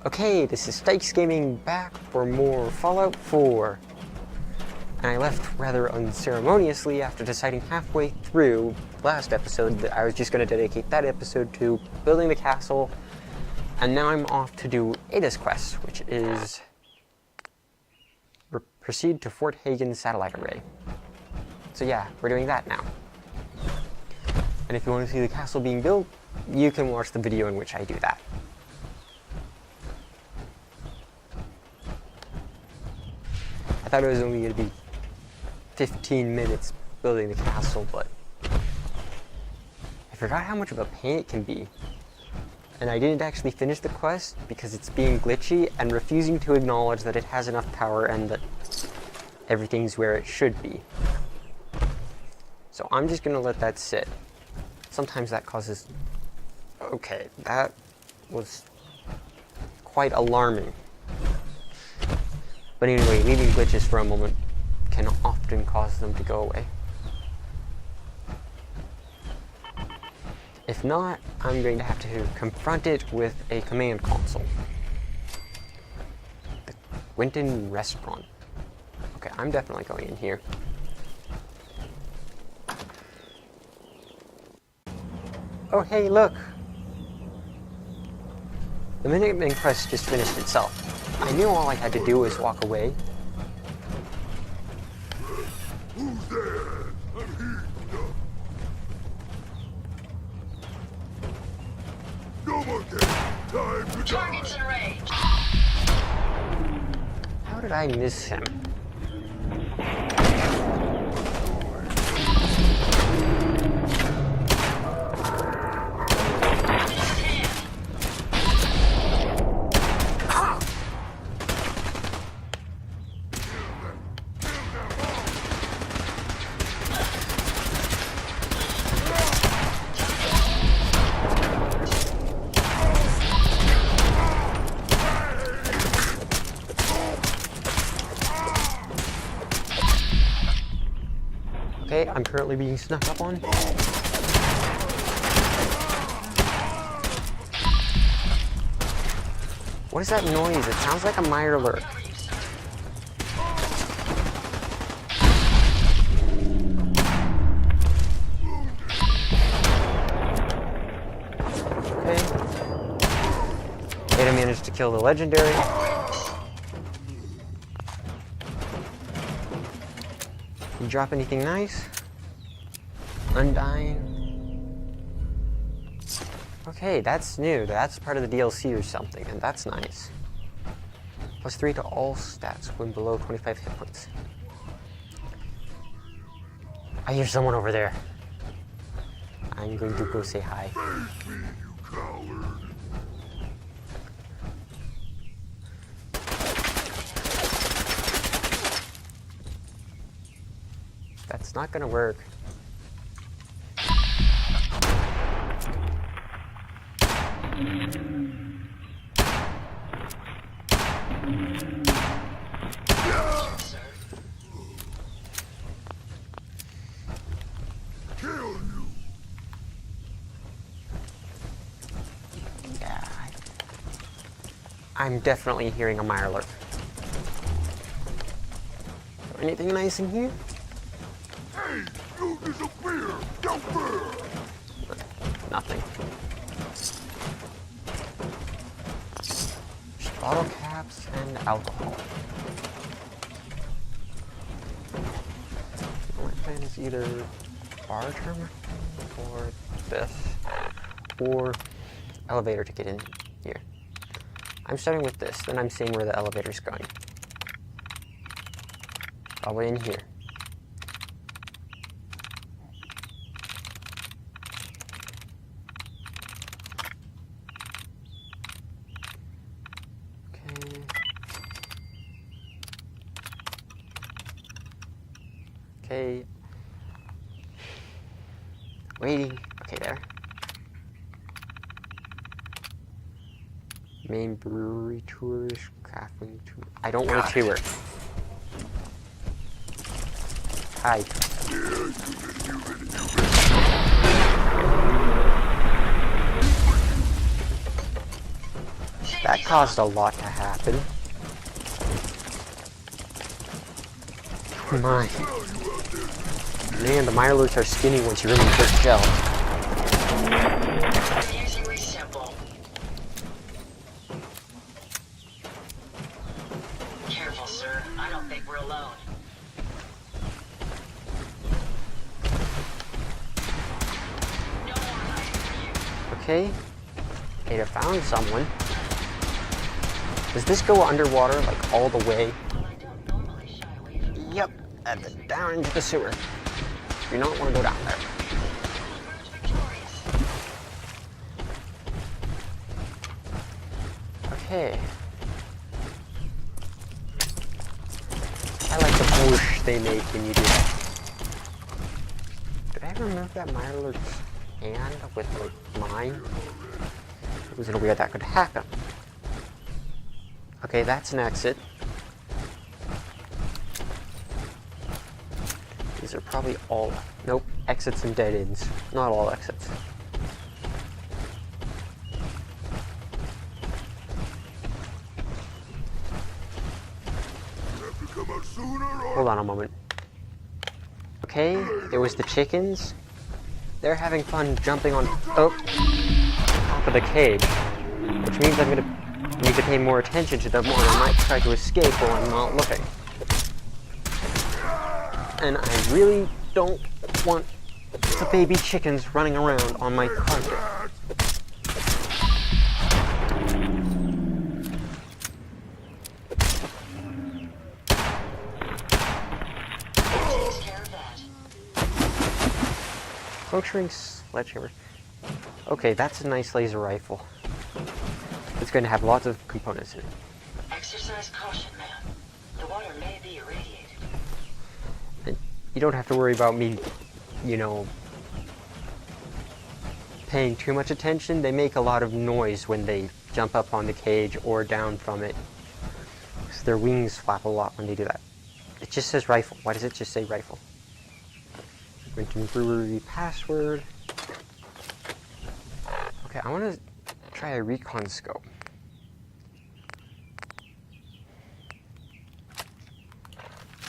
Okay, this is Stikes Gaming back for more Fallout 4. And I left rather unceremoniously after deciding halfway through last episode that I was just going to dedicate that episode to building the castle. And now I'm off to do Ada's quest, which is proceed to Fort Hagen Satellite Array. So yeah, we're doing that now. And if you want to see the castle being built, you can watch the video in which I do that. I thought it was only going to be 15 minutes building the castle, but I forgot how much of a pain it can be. And I didn't actually finish the quest because it's being glitchy and refusing to acknowledge that it has enough power and that everything's where it should be. So I'm just going to let that sit. Sometimes that causes... Okay, that was quite alarming. But anyway, leaving glitches for a moment can often cause them to go away. If not, I'm going to have to confront it with a command console. The Quinton Restaurant. Okay, I'm definitely going in here. Oh hey, look! The Minuteman quest just finished itself. I knew all I had to do was walk away. Who's there? I'm heating up. No more game. Time to Targets in range. How did I miss him? Okay, I'm currently being snuck up on. What is that noise? It sounds like a Mirelurk. Okay. Ada managed to kill the legendary. You drop anything nice? Undying. Okay, that's new. That's part of the DLC or something, and that's nice. +3 to all stats when below 25 hit points. I hear someone over there. I'm going to go say hi. face me, you coward. That's not gonna work. Kill you. Yeah, I'm definitely hearing a Mirelurk. Anything nice in here? Hey, you disappear. Jumper. Nothing. Just bottle caps and alcohol. My plan is either bar terminal or this, or elevator to get in here. I'm starting with this, then I'm seeing where the elevator's going. Probably in here. Okay. Waiting. Okay, there. Main brewery tours, crafting tour. I don't want a tour. Hi. That caused a lot to happen. My. Man, the Mirelurks are skinny once you remove their shell. Using resample. Careful, sir. I don't think we're alone. No more hiding for you. Okay. Ada found someone. Does this go underwater, like, all the way? Well, I don't normally shy away from Yep. Down into the sewer. You don't want to go down there. emerge victorious. Okay. I like the whoosh they make when you do that. Did I remove that Mirelurk's hand with, like, mine? It was in a way that could hack him. Okay, that's an exit. These are probably all... Nope, exits and dead ends. Not all exits. Have to come out sooner or Hold on a moment. Okay, there was the chickens. They're having fun jumping on top of the cage, which means I'm gonna need to pay more attention to them, or I might try to escape while I'm not looking. And I really don't want the baby chickens running around on my carpet. Takes care of that. Puncturing sledgehammer. Okay, that's a nice laser rifle. It's going to have lots of components in it. Exercise caution, man. The water may be irradiated. And you don't have to worry about me, you know, paying too much attention. They make a lot of noise when they jump up on the cage or down from it. So their wings flap a lot when they do that. It just says rifle. Why does it just say rifle? Winton Brewery password. Okay, I want to try a recon scope.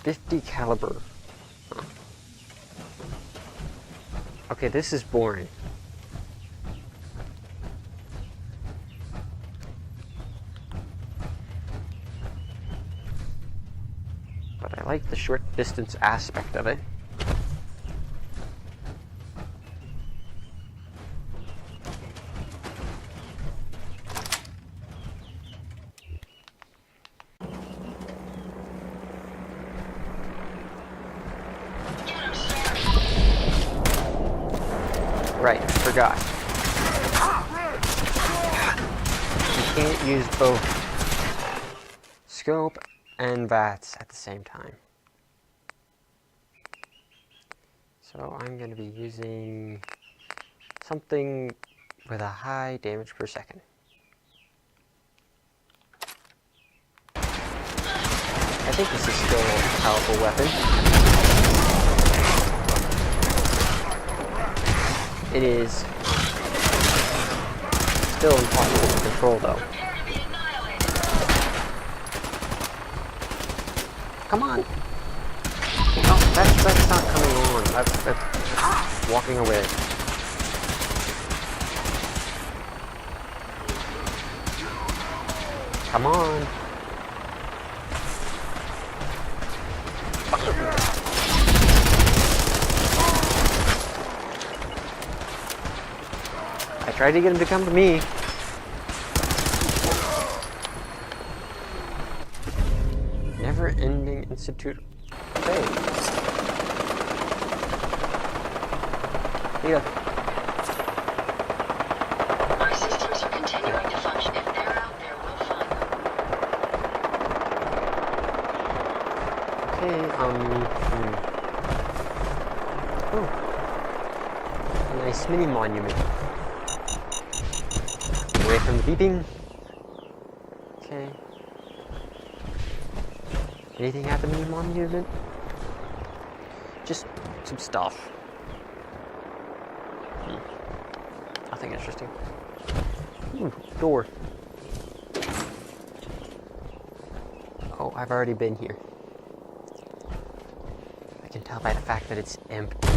.50 caliber. Huh. Okay, this is boring. But I like the short distance aspect of it. Get him, sir. Right, forgot. You can't use both scope and VATS at the same time. So I'm going to be using something with a high damage per second. I think this is still a powerful weapon. It is still impossible to control though. Prepare to be annihilated. Come on! Oh, that's not coming on. That's walking away. Come on! I tried to get him to come to me. Never-ending institute. Hey. Yeah. My systems are continuing to function. If they're out there, we'll find them. Okay, Oh. A nice mini monument. Away from the beeping. Okay. Anything at the mini monument? Just some stuff. Nothing interesting. Ooh, door. Oh, I've already been here. I can tell by the fact that it's empty.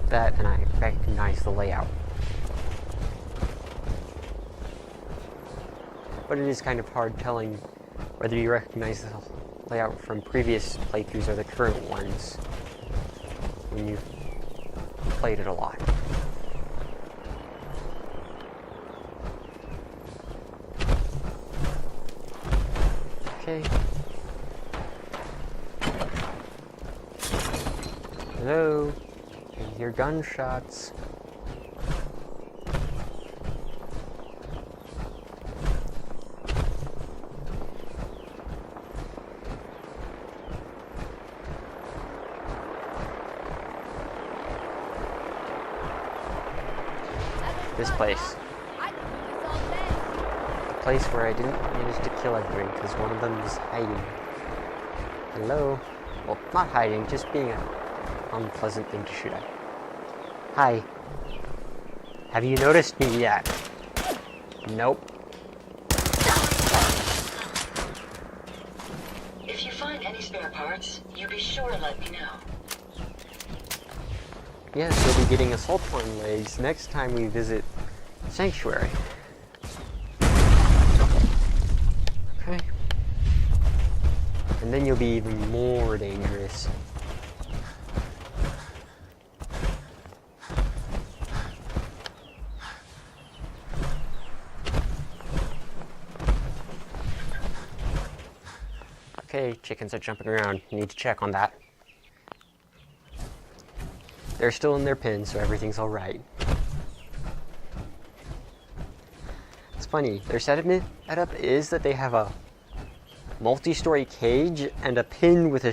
That, and I recognize the layout. But it is kind of hard telling whether you recognize the layout from previous playthroughs or the current ones when you've played it a lot. Okay. Hello? I hear gunshots. This place. The place where I didn't manage to kill everyone because one of them was hiding. Hello? Well, not hiding, just being an unpleasant thing to shoot at. Hi. Have you noticed me yet? Nope. If you find any spare parts, you be sure to let me know. Yes, we'll be getting assault on legs next time we visit Sanctuary. Okay. And then you'll be even more dangerous. Okay, chickens are jumping around. You need to check on that. They're still in their pen, so everything's alright. It's funny, their setup is that they have a multi-story cage and a pin with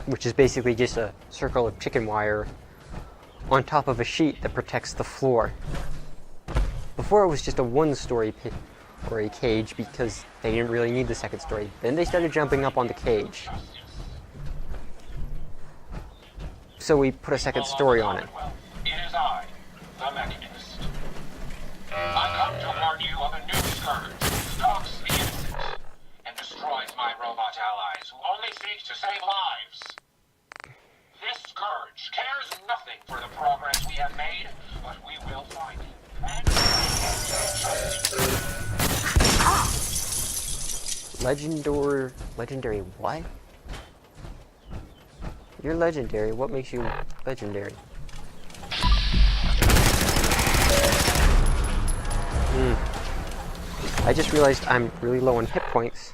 which is basically just a circle of chicken wire on top of a sheet that protects the floor. Before it was just a one-story pin or a cage because they didn't really need the second story. Then they started jumping up on the cage. So we put a second story on it. It is I, the Machinist. I come to warn you of a new scourge that stalks the innocent and destroys my robot allies who only seek to save lives. This scourge cares nothing for the progress we have made, but we will find it. And Legendary what? You're legendary. What makes you legendary? I just realized I'm really low on hit points.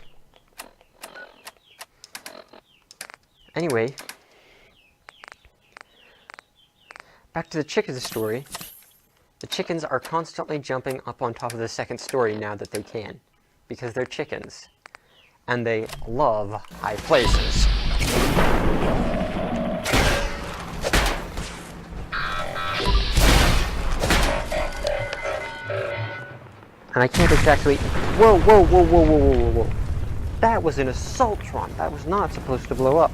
Anyway, back to the chickens story. The chickens are constantly jumping up on top of the second story now that they can, because they're chickens, and they love high places. And I can't exactly... Whoa, whoa, whoa, whoa, whoa, whoa, whoa, whoa. That was an assaultron. That was not supposed to blow up.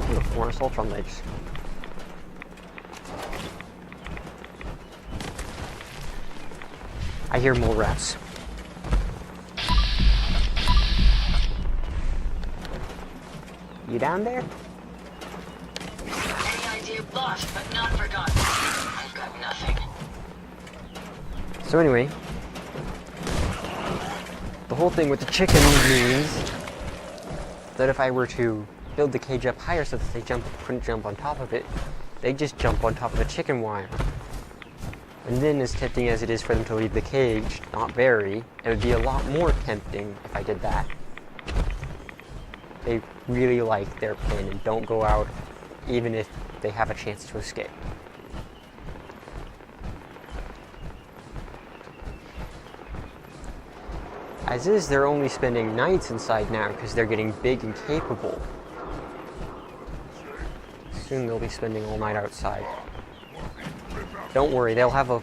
Look, more assaultron legs. I hear mole rats. You down there? Any idea lost, but not forgotten. I've got nothing. So anyway, the whole thing with the chicken means that if I were to build the cage up higher so that they couldn't jump on top of it, they'd just jump on top of the chicken wire. And then, as tempting as it is for them to leave the cage, not very, it would be a lot more tempting if I did that. They really like their pen and don't go out even if they have a chance to escape. As is, they're only spending nights inside now because they're getting big and capable. Soon they'll be spending all night outside. Don't worry, they'll have a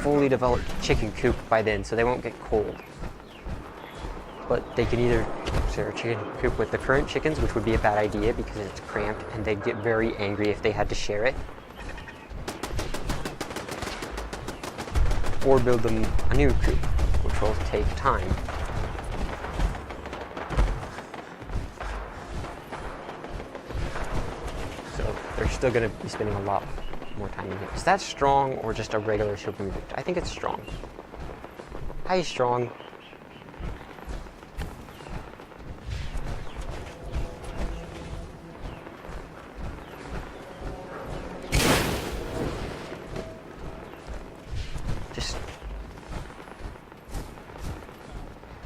fully developed chicken coop by then, so they won't get cold. But they can either share a chicken coop with the current chickens, which would be a bad idea because it's cramped and they'd get very angry if they had to share it. or build them a new coop, which will take time. So they're still going to be spending a lot more time in here. Is that strong or just a regular super mutant? I think it's strong. Hi, strong.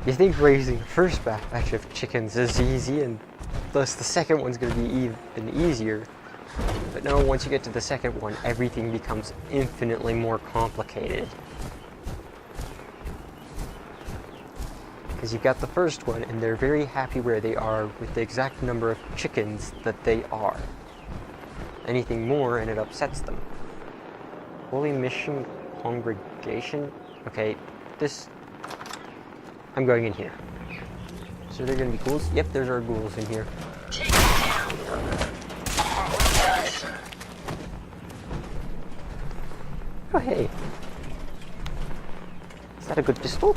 You think raising the first batch of chickens is easy, and thus the second one's going to be even easier. But no, once you get to the second one, everything becomes infinitely more complicated. Because you've got the first one, and they're very happy where they are with the exact number of chickens that they are. Anything more, and it upsets them. Holy Mission Congregation? Okay, this... I'm going in here. So they're gonna be ghouls? Yep, there's our ghouls in here. Take it down. Oh, hey. Is that a good pistol?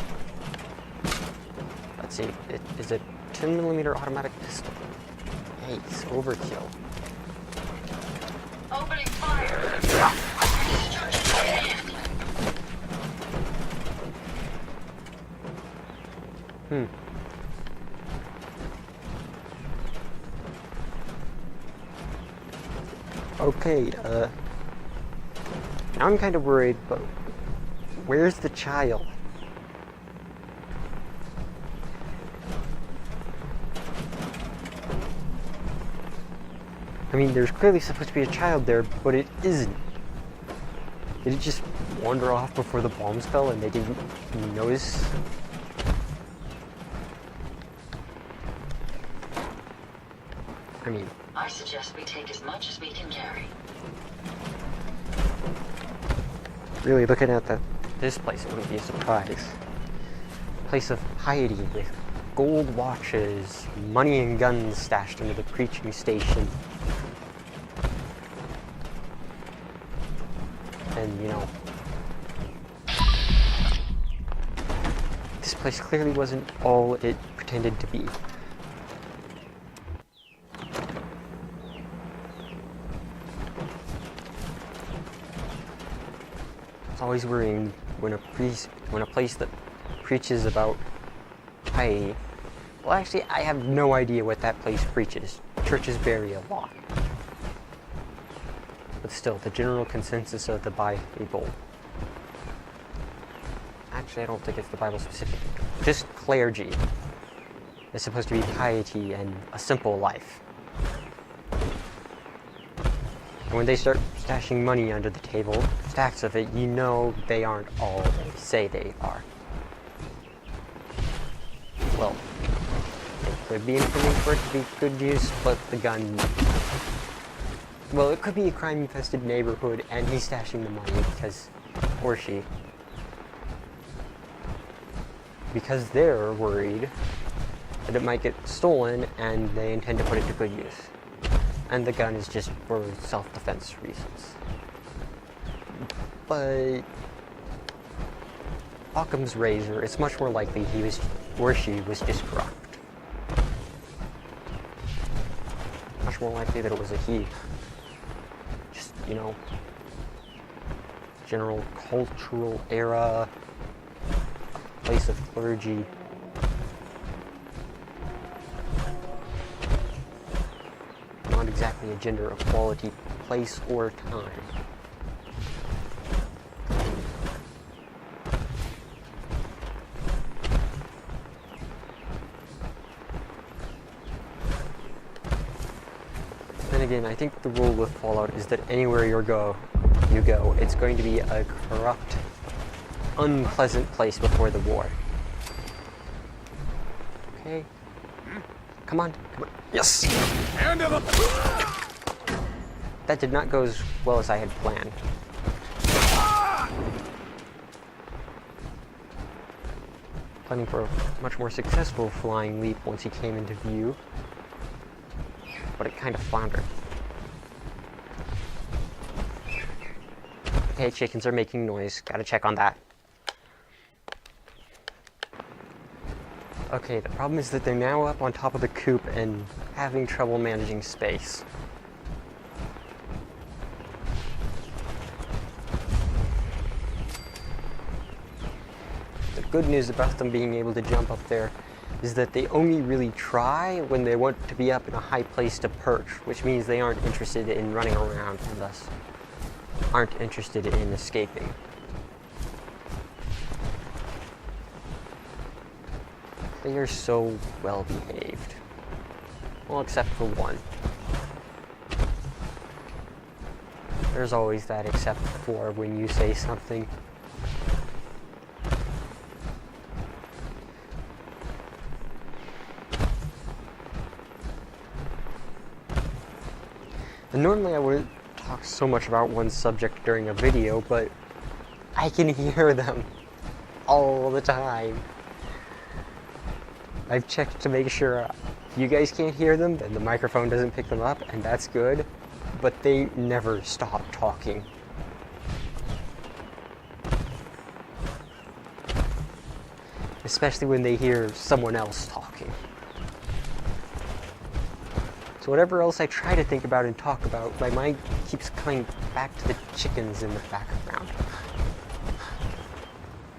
Let's see. It is a 10mm automatic pistol. Hey, it's overkill. Opening fire. Okay, now I'm kind of worried, but where's the child? I mean, there's clearly supposed to be a child there, but it isn't. Did it just wander off before the bombs fell and they didn't notice? I mean... I suggest we take as much as we can carry. Really, looking at this place, it wouldn't be a surprise. Place of piety with gold watches, money and guns stashed under the preaching station. And, you know, this place clearly wasn't all it pretended to be. It's always worrying when a place that preaches about piety. Well, actually, I have no idea what that place preaches. Churches vary a lot. But still, the general consensus of the Bible. Actually, I don't think it's the Bible specific. Just clergy. It's supposed to be piety and a simple life. And when they start stashing money under the table, stacks of it, you know they aren't all they say they are. Well, it could be intended for it to be good use, but the gun... Well, it could be a crime-infested neighborhood, and he's stashing the money because... or she. Because they're worried that it might get stolen, and they intend to put it to good use. And the gun is just for self-defense reasons. But... Occam's razor, it's much more likely he was, or she was just corrupt. Much more likely that it was a he. Just, you know, general cultural era, place of clergy. Not exactly a gender equality place or time. Then again, I think the rule with Fallout is that anywhere you go, it's going to be a corrupt, unpleasant place before the war. Okay. Come on. Yes! That did not go as well as I had planned. Planning for a much more successful flying leap once he came into view. But it kind of floundered. Okay, chickens are making noise. Gotta check on that. Okay, the problem is that they're now up on top of the coop and having trouble managing space. The good news about them being able to jump up there is that they only really try when they want to be up in a high place to perch, which means they aren't interested in running around and thus aren't interested in escaping. They are so well behaved. Well, except for one. There's always that except for when you say something. And normally I wouldn't talk so much about one subject during a video, but I can hear them all the time. I've checked to make sure you guys can't hear them and the microphone doesn't pick them up, and that's good, but they never stop talking. Especially when they hear someone else talking. So whatever else I try to think about and talk about, my mind keeps coming back to the chickens in the background.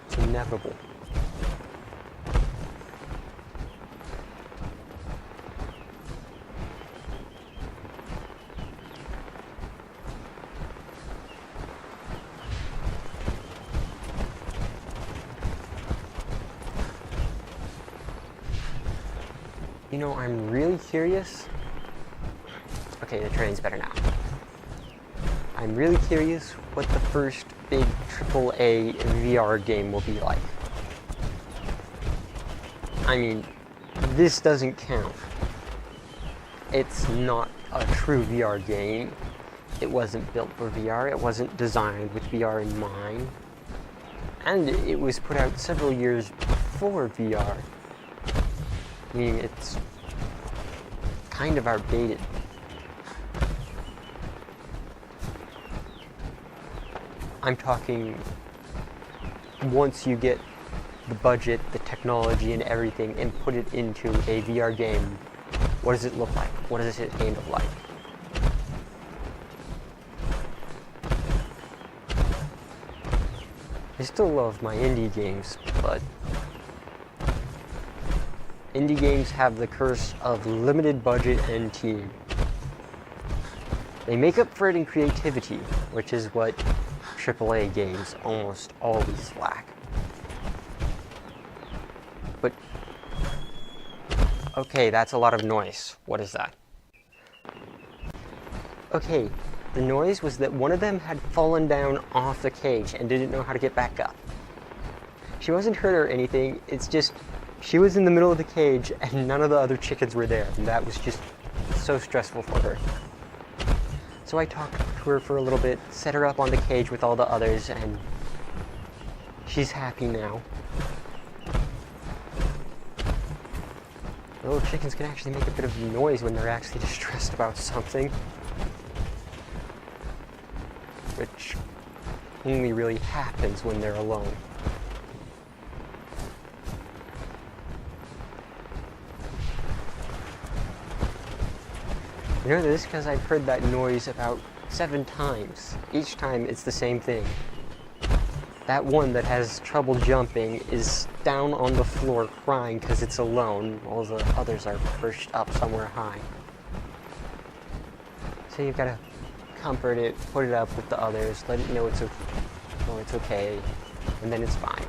It's inevitable. You know, I'm really curious. Okay, the train's better now. I'm really curious what the first big AAA VR game will be like. I mean, this doesn't count. It's not a true VR game. It wasn't built for VR. It wasn't designed with VR in mind. And it was put out several years before VR. I mean, it's kind of outdated. I'm talking once you get the budget, the technology, and everything and put it into a VR game, what does it look like? What does it handle like? I still love my indie games, but indie games have the curse of limited budget and team. They make up for it in creativity, which is what AAA games almost always lack. But, okay, that's a lot of noise. What is that? Okay, the noise was that one of them had fallen down off the cage and didn't know how to get back up. She wasn't hurt or anything, it's just she was in the middle of the cage and none of the other chickens were there, and that was just so stressful for her. So I talked to her for a little bit, set her up on the cage with all the others, and she's happy now. Little chickens can actually make a bit of noise when they're actually distressed about something. Which only really happens when they're alone. You know this because I've heard that noise about 7 times. Each time it's the same thing. That one that has trouble jumping is down on the floor crying because it's alone, while the others are perched up somewhere high. So you've got to comfort it, put it up with the others, let it know it's okay, and then it's fine.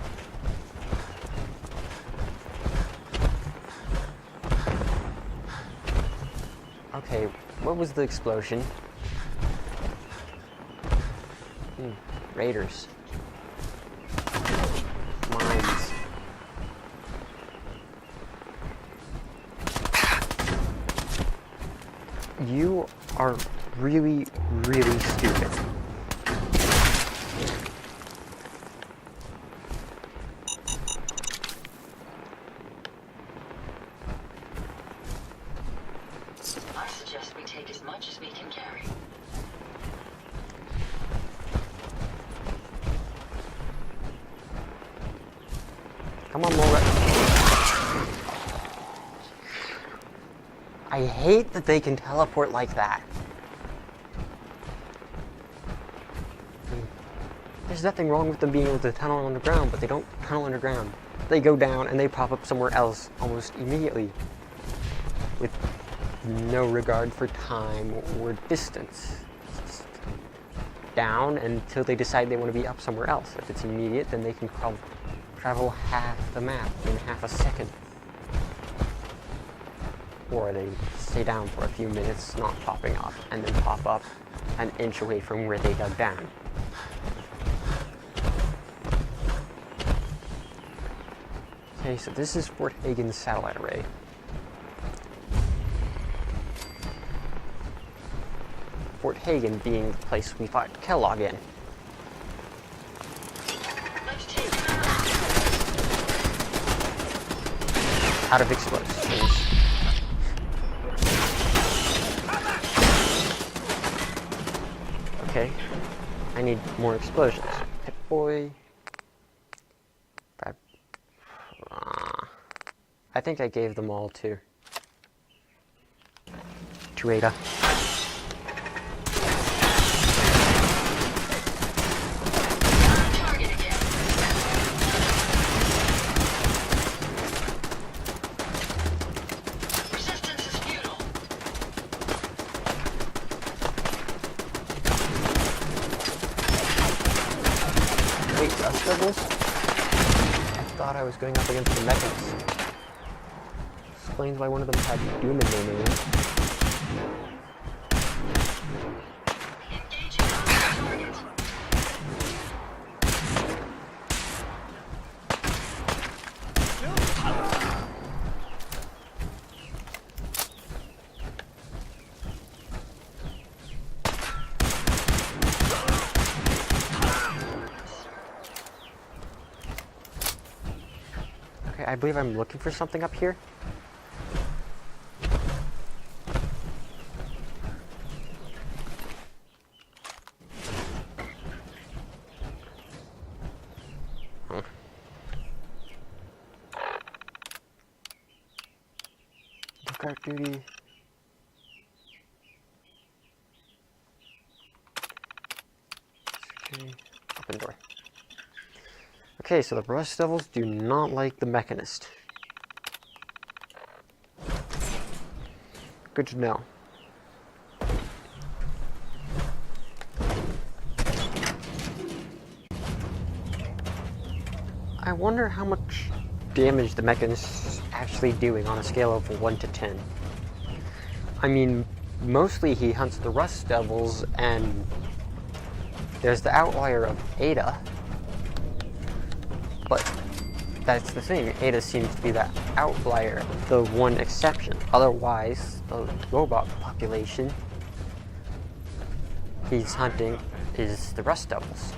Okay, what was the explosion? Raiders. Mines. You are really, really stupid. I suggest we take as much as we can carry. Come on, Laura. I hate that they can teleport like that. I mean, there's nothing wrong with them being able to tunnel underground, but they don't tunnel underground. They go down and they pop up somewhere else almost immediately, with no regard for time or distance. It's just down until they decide they want to be up somewhere else. If it's immediate, then they can travel half the map in half a second. Or they stay down for a few minutes, not popping up, and then pop up an inch away from where they dug down. Okay, so this is Fort Hagen's satellite array. Fort Hagen being the place we fought Kellogg in. Out of explosives. Okay, I need more explosions. Pip boy. I think I gave them all to Ada. Wait, rust levels? I thought I was going up against the mechanics. Explains why one of them had Doom in their name. Okay, I believe I'm looking for something up here. Lookout duty. Security. Open door. Okay, so the Rust Devils do not like the Mechanist. Good to know. I wonder how much damage the Mechanist is actually doing on a scale of 1 to 10. I mean, mostly he hunts the Rust Devils, and there's the outlier of Ada. But that's the thing, Ada seems to be that outlier, the one exception. Otherwise, the robot population he's hunting is the Rust Devils.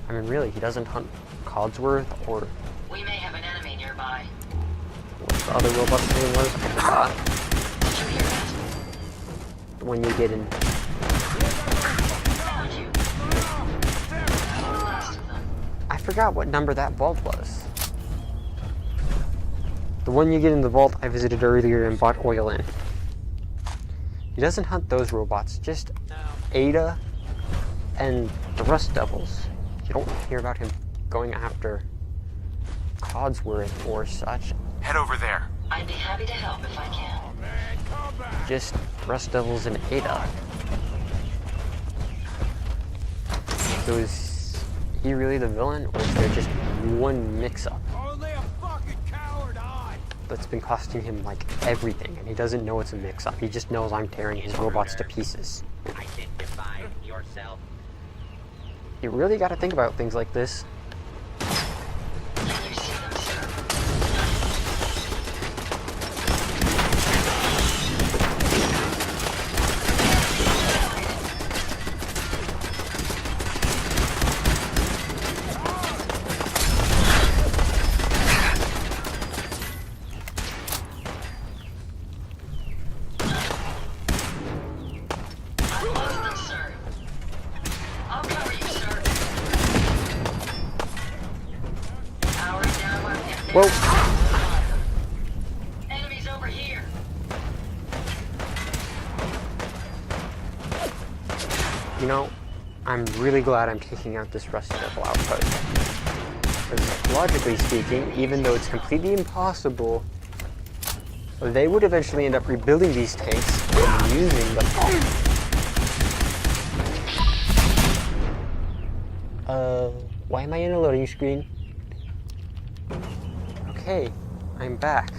I mean, really, he doesn't hunt Codsworth or... We may have an enemy nearby. What the other robot's name was? I forgot. Did you hear that? The one you get in... Found you. The last of them. I forgot what number that vault was. The one you get in the vault I visited earlier and bought oil in. He doesn't hunt those robots, just Ada and the Rust Devils. You don't hear about him going after Codsworth or such. Head over there. I'd be happy to help if I can. Just Rust Devils and Ada. So is he really the villain, or is there just one mix-up Only a fucking coward, that's been costing him like everything, and he doesn't know it's a mix-up. He just knows I'm tearing his robots to pieces. Identify yourself. You really got to think about things like this. Can you see them, sir? I've lost them, sir. I'll cover you, sir. Powering down weapon. Whoa! You know, I'm really glad I'm taking out this Rust Devil outpost. Because logically speaking, even though it's completely impossible, they would eventually end up rebuilding these tanks and using them. Why am I in a loading screen? Okay, I'm back.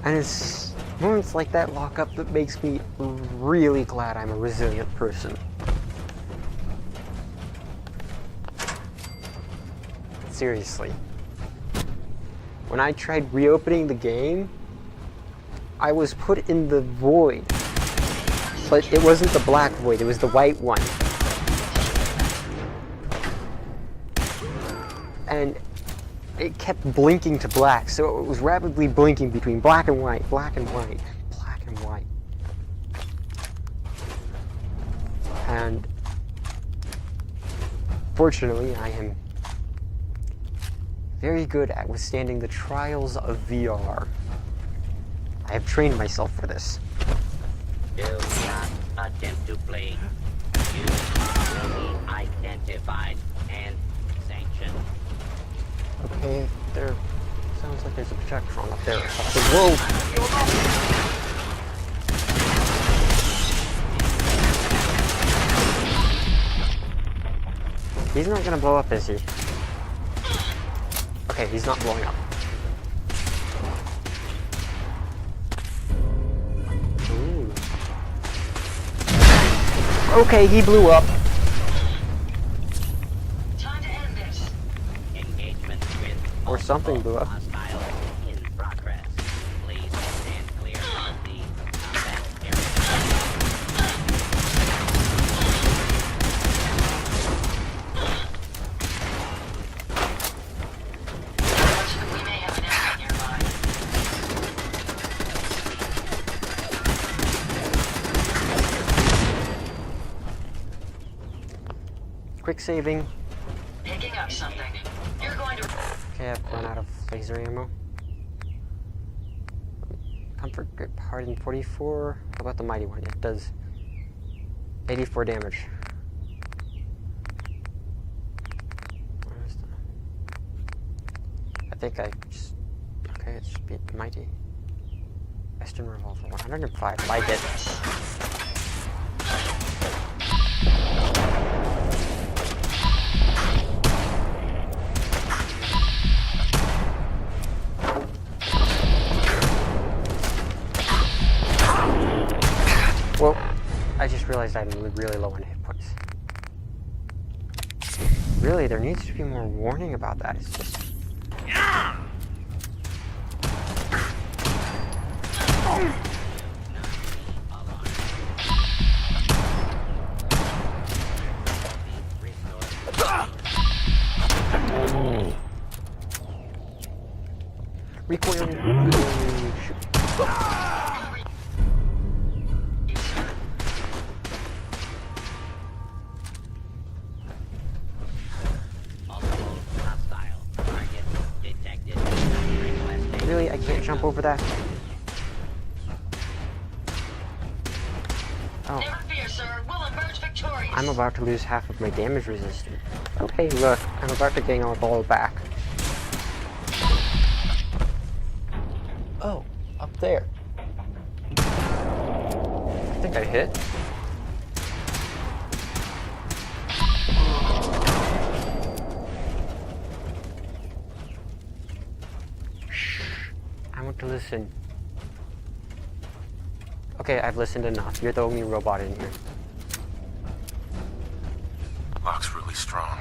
And it's moments like that lockup that makes me really glad I'm a resilient person. Seriously. When I tried reopening the game, I was put in the void. But it wasn't the black void, it was the white one. And it kept blinking to black, so it was rapidly blinking between black and white, black and white, black and white. And fortunately, I am very good at withstanding the trials of VR. I have trained myself for this. Do not attempt to play. You will be identified and sanctioned. Okay, there sounds like there's a projectron up there. Whoa! He's not gonna blow up, is he? Okay, he's not blowing up. Ooh. Okay, he blew up. Time to end this. Engagement with Or something blew up. hostiles in progress. Please stand clear of the combat area. We may have an enemy nearby. Quick saving. Picking up something. You're going to... Okay, I've run out of laser ammo. Comfort grip hardened 44. How about the mighty one? It does 84 damage. Where's the... I think I just... Okay, it should be mighty. Western revolver 105. Like it. Well, I just realized I'm really low on hit points. Really, there needs to be more warning about that. It's just... Recoil. Shoot. Hostile target detected. Requesting Really, I can't jump over that. Oh, Never fear, sir. We'll emerge victorious. I'm about to lose half of my damage resistance. Oh, hey, look, I'm about to gain our ball back. Oh, up there. I think I hit. Shh. I want to listen. Okay, I've listened enough. You're the only robot in here. Lock's really strong.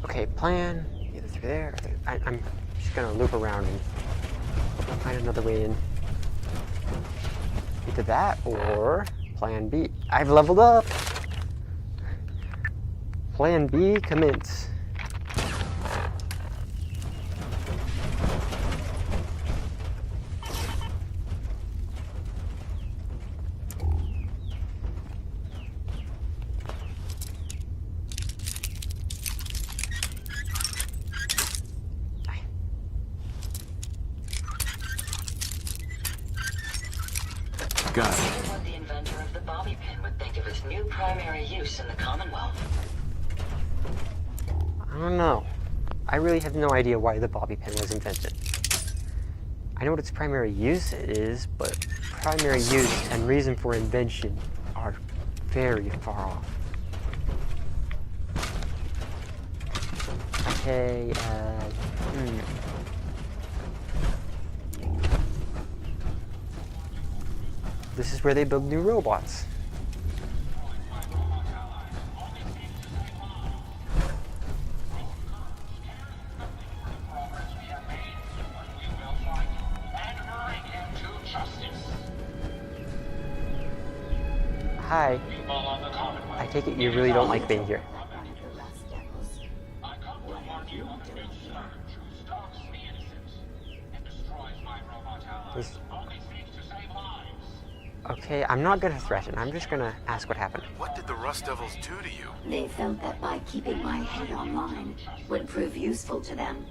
Okay, plan. Either through there or through... I'm just gonna loop around and find another way in. Either that or plan B. I've leveled up! Plan B, commence. Got I it. wonder what the inventor of the bobby pin would think of its new primary use in the Commonwealth. I don't know. I really have no idea why the bobby pin was invented. I know what its primary use is, but primary use and reason for invention are very far off. Okay, This is where they build new robots. Hi. I take it you really don't like being here. This- Okay, I'm not gonna threaten. I'm just gonna ask what happened. What did the Rust Devils do to you? They felt that by keeping my head online would prove useful to them.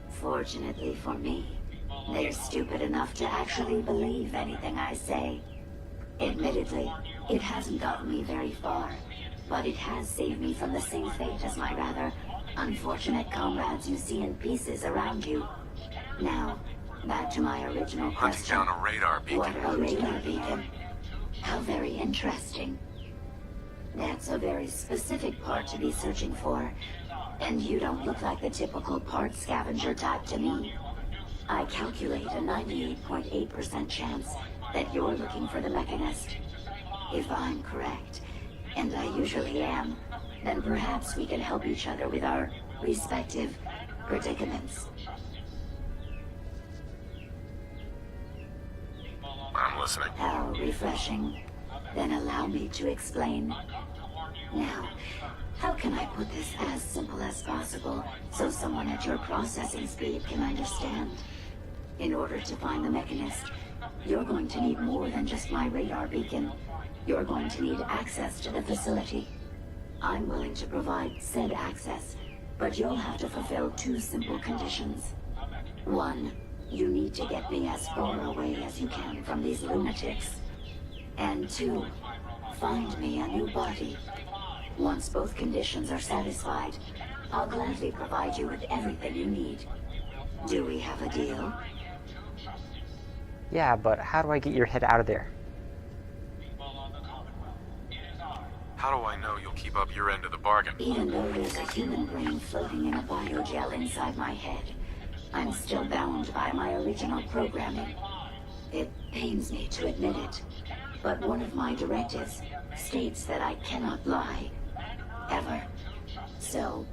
Fortunately for me, they're stupid enough to actually believe anything I say. Admittedly, it hasn't gotten me very far, but it has saved me from the same fate as my rather unfortunate comrades you see in pieces around you. Now, back to my original Hunting question. down a radar beacon. What a radar beacon. How very interesting. That's a very specific part to be searching for. And you don't look like the typical part scavenger type to me. I calculate a 98.8% chance that you're looking for the Mechanist. If I'm correct, and I usually am, then perhaps we can help each other with our respective predicaments. I'm listening. How refreshing. Then allow me to explain. Now, how can I put this as simple as possible so someone at your processing speed can understand? In order to find the Mechanist, you're going to need more than just my radar beacon. You're going to need access to the facility. I'm willing to provide said access, but you'll have to fulfill two simple conditions. One, you need to get me as far away as you can from these lunatics. And two, find me a new body. Once both conditions are satisfied, I'll gladly provide you with everything you need. Do we have a deal? Yeah, but how do I get your head out of there? How do I know you'll keep up your end of the bargain? Even though there's a human brain floating in a biogel inside my head, I'm still bound by my original programming. It pains me to admit it, but one of my directives states that I cannot lie. Ever. So,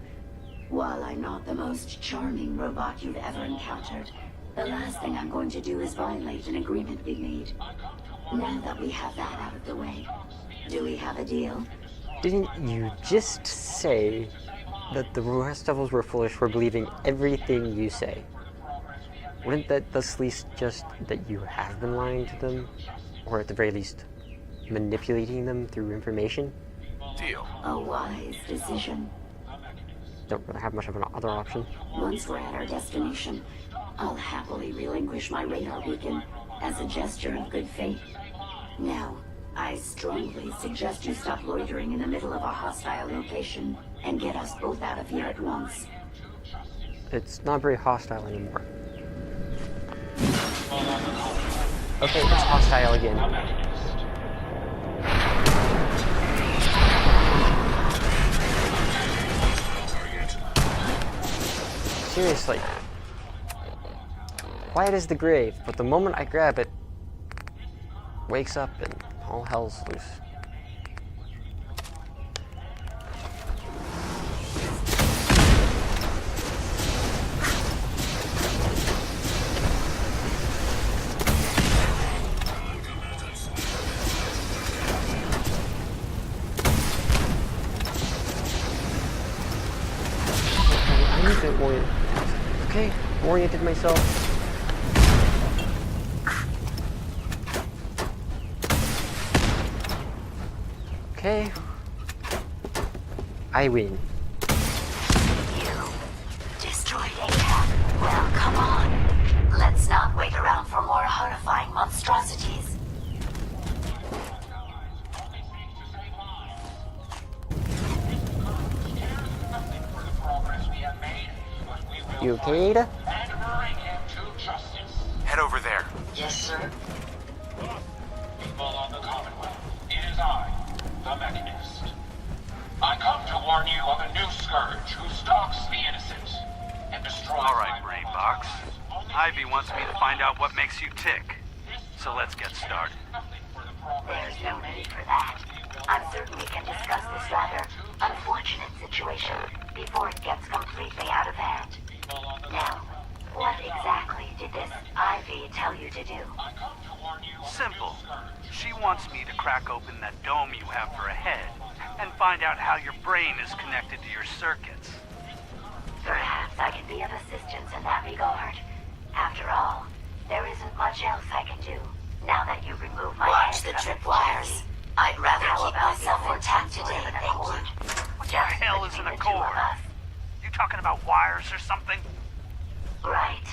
while I'm not the most charming robot you've ever encountered, the last thing I'm going to do is violate an agreement we made. Now that we have that out of the way, do we have a deal? Didn't you just say that the Rust Devils were foolish for believing everything you say? Wouldn't that thus least just that you have been lying to them? Or at the very least, manipulating them through information? Deal. A wise decision. Don't really have much of an other option. Once we're at our destination, I'll happily relinquish my radar beacon as a gesture of good faith. Now, I strongly suggest you stop loitering in the middle of a hostile location and get us both out of here at once. It's not very hostile anymore. Okay, it's hostile again. Seriously. Quiet as the grave, but the moment I grab it, wakes up and all hell's loose. I need to orient. Okay, oriented myself. Okay. I win. You destroyed ACAP. Well, come on. Let's not wait around for more horrifying monstrosities. You okay, Ada? and bring him to justice. Head over there. Yes, sir. People of the Commonwealth, it is I, the Mechanist. I come to warn you of a new scourge who stalks the innocent and destroys All right, my Brain robot Box. allies. Ivy wants me to find out what makes you tick. So let's get started. Nothing for the progress There's no need for that. I'm certain we can discuss this rather unfortunate situation before it gets completely out of hand. Now, what exactly did this Ivy tell you to do? I come to warn you of Simple. a new scourge. She wants me to crack open that dome you have for a head and find out how your brain is connected to your circuits. Perhaps I can be of assistance in that regard. After all, there isn't much else I can do. Now that you've removed my Watch head the from tripwires. I'd rather How keep about myself the intact put today, in a thank cord? you. What the Just hell is between an the two of accord? us. You talking about wires or something? Right.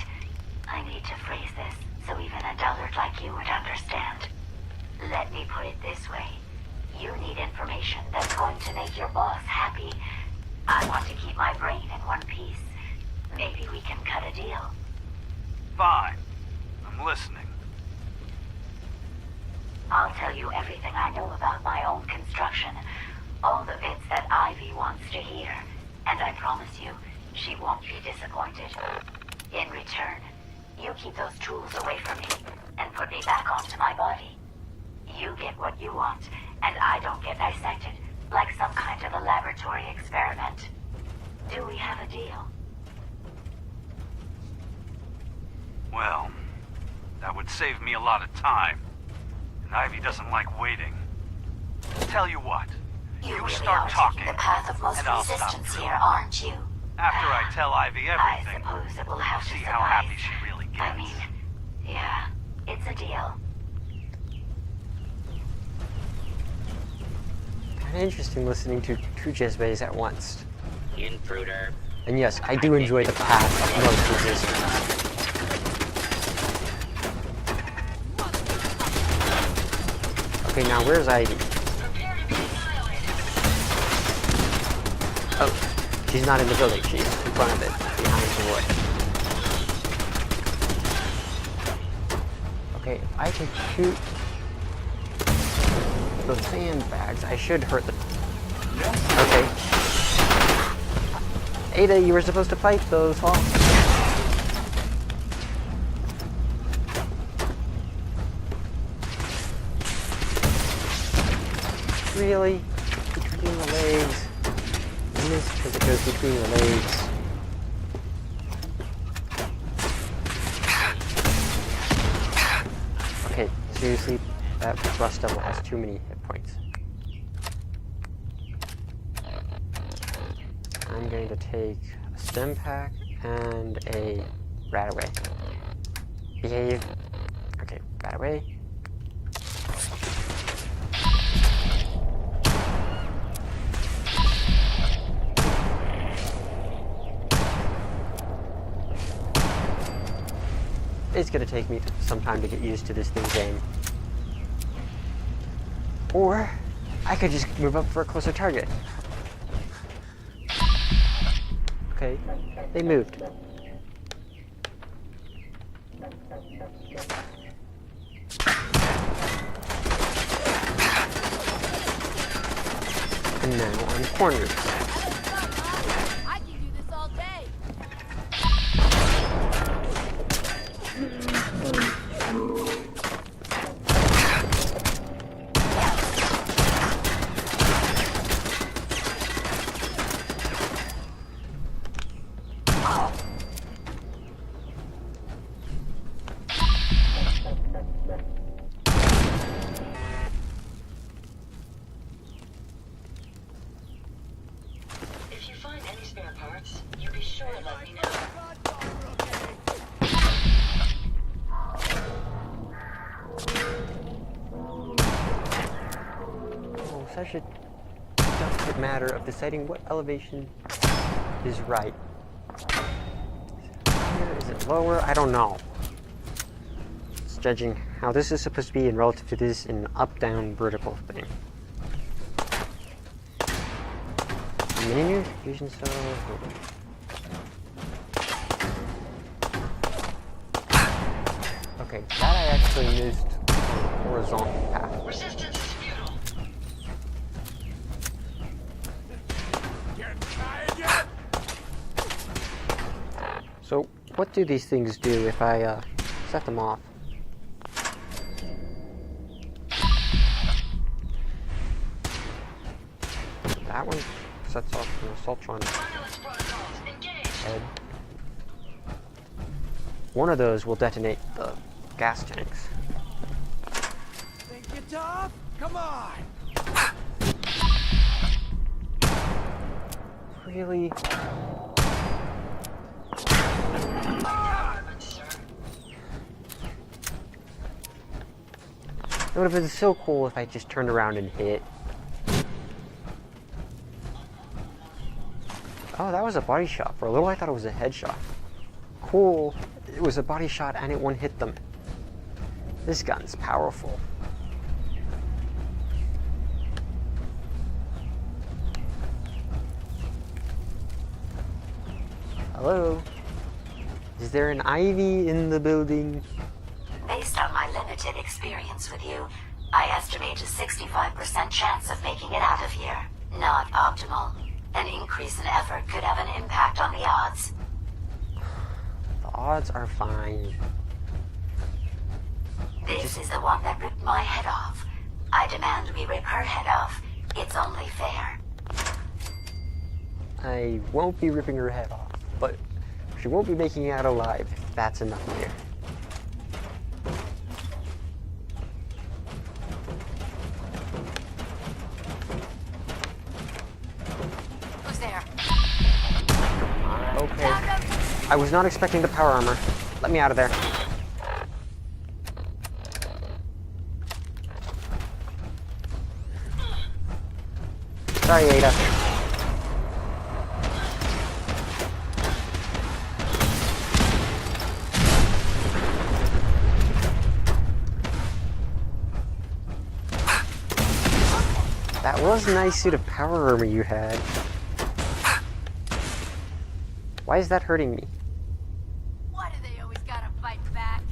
I need to phrase this so even a dullard like you would understand. Let me put it this way. You need information that's going to make your boss happy. I want to keep my brain in one piece. Maybe we can cut a deal. Fine. I'm listening. I'll tell you everything I know about my own construction. All the bits that Ivy wants to hear. And I promise you, she won't be disappointed. In return, you keep those tools away from me and put me back onto my body. You get what you want, and I don't get dissected like some kind of a laboratory experiment. Do we have a deal? Well, that would save me a lot of time. And Ivy doesn't like waiting. Tell you what, You you really start are talking, taking the path of most and I'll stop resistance drilling. here, aren't you? After I tell Ivy I everything, suppose it will we'll have to see how suffice. happy she really gets. I mean, yeah, it's a deal. Kinda interesting listening to two Jezbeis at once. Intruder. And yes, I do enjoy the path of most resistance. Okay, now where's Ivy? Oh, she's not in the building. She's in front of it, behind the wood. Okay, I can shoot those sandbags. I should hurt them. Okay. Ada, you were supposed to fight those hawks. Really? Between the legs. I miss because it goes between the legs. Okay, seriously, that rust devil has too many hit points. I'm going to take a stem pack and a rat away. Behave. Okay, rat away. It's gonna take me some time to get used to this thing's aim. Or I could just move up for a closer target. Okay, they moved. And now I'm cornered. I can do this all day. If you find any spare parts, you be sure to let me know. Oh, such a delicate matter of deciding what elevation is right. Is it higher? Is it lower? I don't know. It's judging how this is supposed to be in relative to this in an up-down vertical thing. Mini fusion cell. Hold on. Okay, that I actually missed horizontal path. Resistance is futile. Getting tired yet? So, what do these things do if I set them off? That one sets off an assaultron Violence protocols engaged. head. One of those will detonate the gas tanks. Think you're tough? Come on! Really? Armament, sir. It would have been so cool if I just turned around and hit. Oh, that was a body shot. For a little I thought it was a headshot. Cool. It was a body shot and it one hit them. This gun's powerful. Hello? Is there an Ivy in the building? Based on my limited experience with you, I estimate a 65% chance of making it out of here. Not optimal. An increase in effort could have an impact on the odds. The odds are fine. This is the one that ripped my head off. I demand we rip her head off. It's only fair. I won't be ripping her head off, but she won't be making it out alive if that's enough here. Who's there? Okay. I was not expecting the power armor. Let me out of there. Sorry, Ada. That was a nice suit of power armor you had. Why is that hurting me? Why do they always gotta fight back?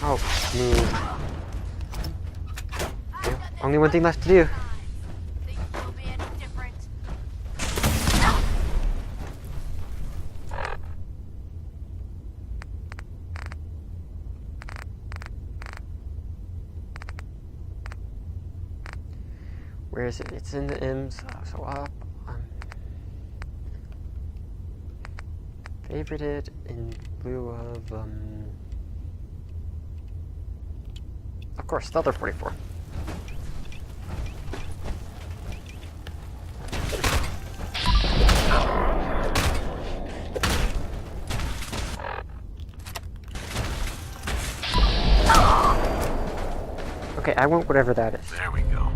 Oh, move. Okay, only one thing left to do. Think you'll be any different? Where is it? It's in the M's. So up. Favorited in lieu of course, the other 44. Okay, I want whatever that is. There we go.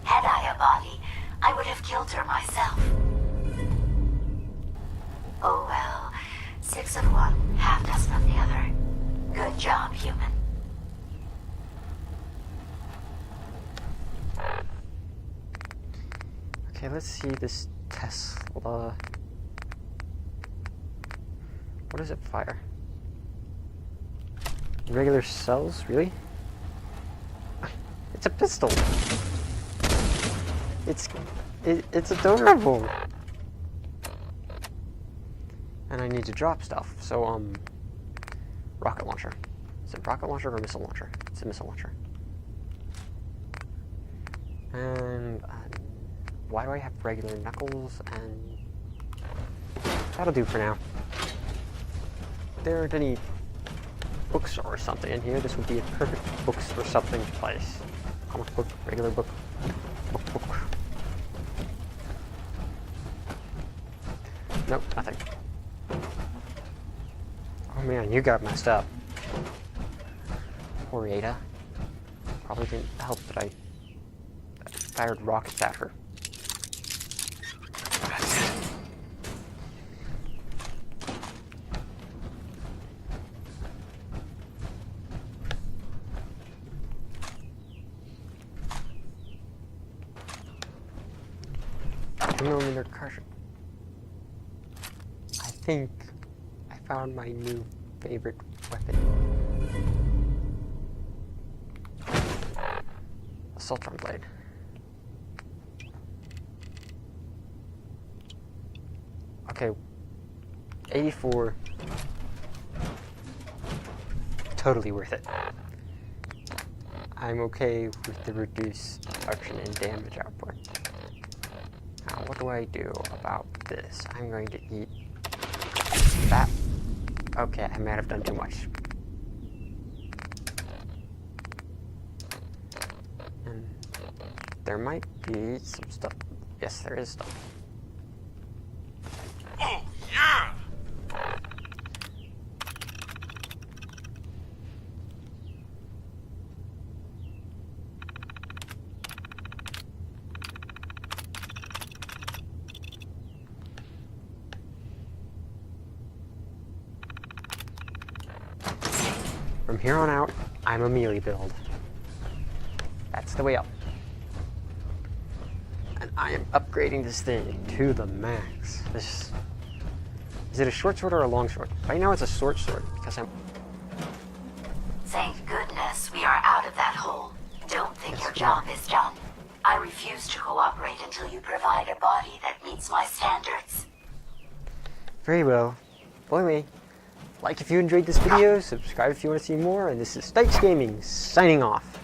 Had I a body, I would have killed her myself. Oh well, 6 of one, half dozen of the other. Good job, human. Okay, let's see this Tesla. What does it fire? Regular cells? Really? It's a pistol. It's adorable. And I need to drop stuff. So rocket launcher. Is it rocket launcher or missile launcher? It's a missile launcher. And why do I have regular knuckles? And that'll do for now. If there aren't any books or something in here, this would be a perfect books or something place. Comic book, regular book, book. Nope, nothing. Oh man, you got messed up. Poor Ada. Probably didn't help that I fired rockets at her. 2mm Crusher. I think I found my new favorite weapon. Assaultron Blade. Okay, 84. Totally worth it. I'm okay with the reduced production and damage output. Now, what do I do about this? I'm going to eat that. Okay, I might have done too much. And there might be some stuff. Yes, there is stuff. Oh, yeah! From here on out, I'm a melee build. That's the way up. And I am upgrading this thing to the max. This is it a short sword or a long sword? Right now it's a short sword because I'm. Thank goodness we are out of that hole. Don't think your job is done. I refuse to cooperate until you provide a body that meets my standards. Very well. Boy me. Like if you enjoyed this video, subscribe if you want to see more, and this is Stikes Gaming, signing off.